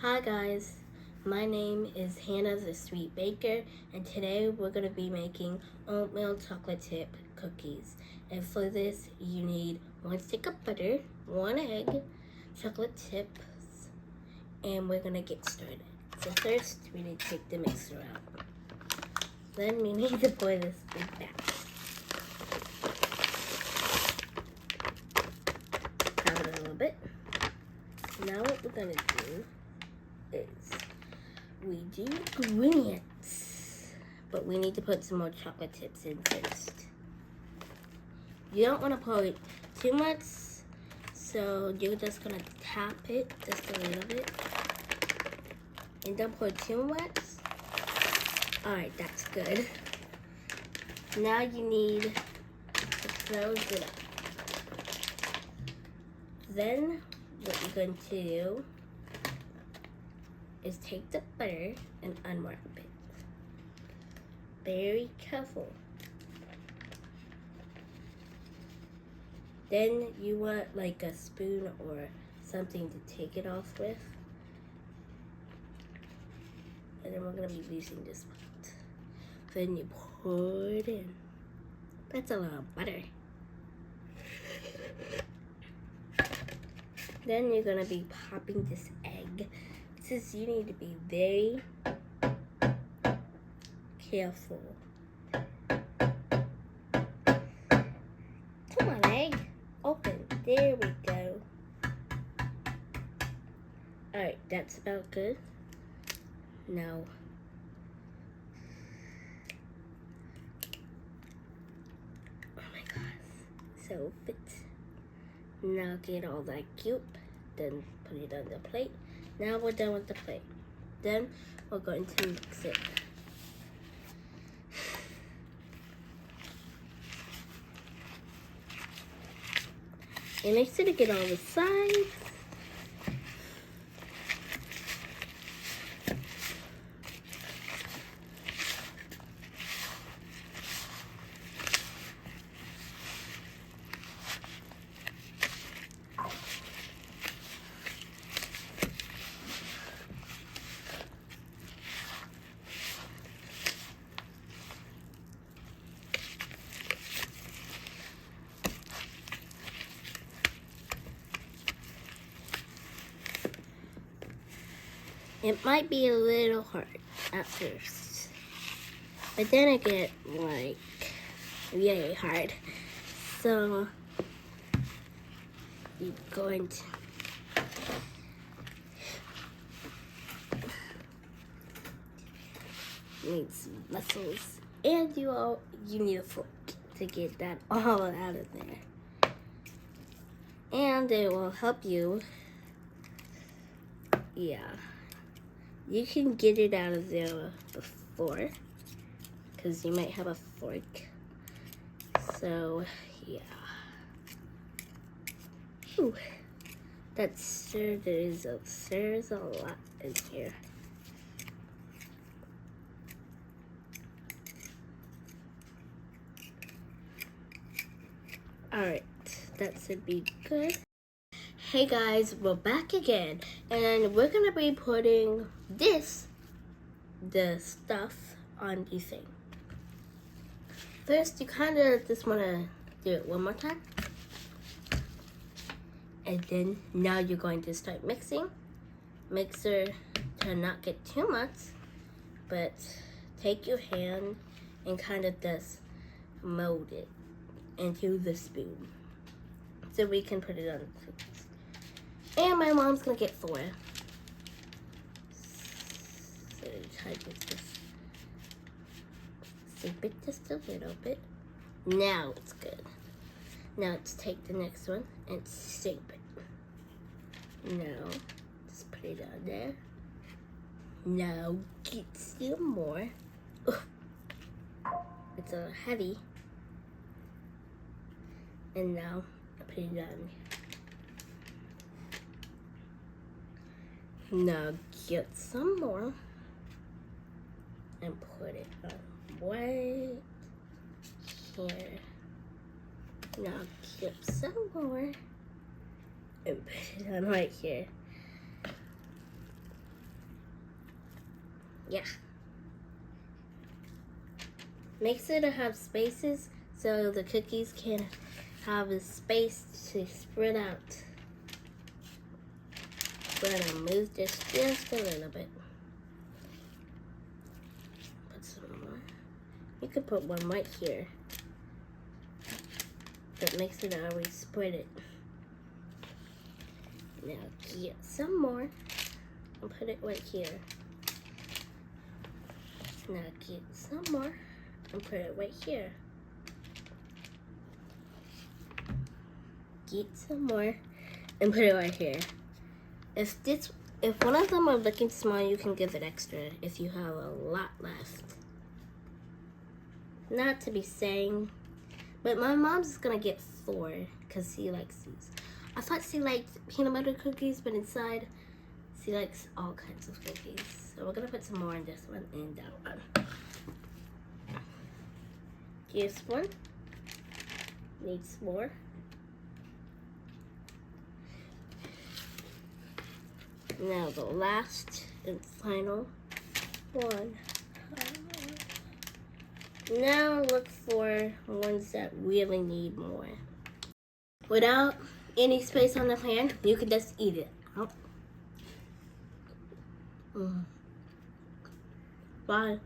Hi guys, my name is Hannah the Sweet Baker, and today we're going to be making oatmeal chocolate chip cookies. And for this you need 1 stick of butter, 1 egg, chocolate chips, and we're going to get started. So first we need to take the mixer out. Then we need to pour this big batch. Have it a little bit. Now what we're going to do is we do ingredients, but we need to put some more chocolate chips in first. You don't want to put too much, so you're just gonna tap it just a little bit, and don't put too much. All right, that's good. Now you need to close it up. Then what you're going to do is take the butter and unwrap it. Very careful. Then you want like a spoon or something to take it off with. And then we're gonna be using this pot. Then you pour it in. That's a lot of butter. Then you're gonna be popping this egg. Since you need to be very careful. Come on, egg. Open. There we go. Alright, that's about good. Now, oh my gosh, so fit. Now get all that cube, then put it on the plate. Now we're done with the plate. Then we're going to mix it. And make sure to get all the sides. It might be a little hard at first, but then it gets like really hard. So you're going to need some muscles, and you need a fork to get that all out of there, and it will help you. Yeah. You can get it out of there before, because you might have a fork. So, yeah. Whew. There's a lot in here. Alright, that should be good. Hey guys, we're back again, and we're gonna be putting the stuff on the thing. First, you kind of just wanna do it one more time. And then now you're going to start mixing. Make sure to not get too much, but take your hand and kind of just mold it into the spoon so we can put it on the cookies. And my mom's gonna get 4. So try to just shape it just a little bit. Now it's good. Now let's take the next one and shape it. Now, just put it on there. Now get some more. Ugh. It's a heavy. And now I put it on. Now get some more and put it on right here. Now get some more and put it on right here. Yeah. Make sure to have spaces so the cookies can have a space to spread out. We're gonna move this just a little bit. Put some more. You could put one right here. That makes it always spread it. Now get some more and put it right here. Now get some more and put it right here. Get some more and put it right here. If one of them are looking small, you can give it extra if you have a lot left. Not to be saying, but my mom's gonna get 4 because she likes these. I thought she liked peanut butter cookies, but inside she likes all kinds of cookies. So we're gonna put some more in this one and that one. This one needs more. Now the last and final one. Now look for ones that really need more. Without any space on the pan, you can just eat it. Bye.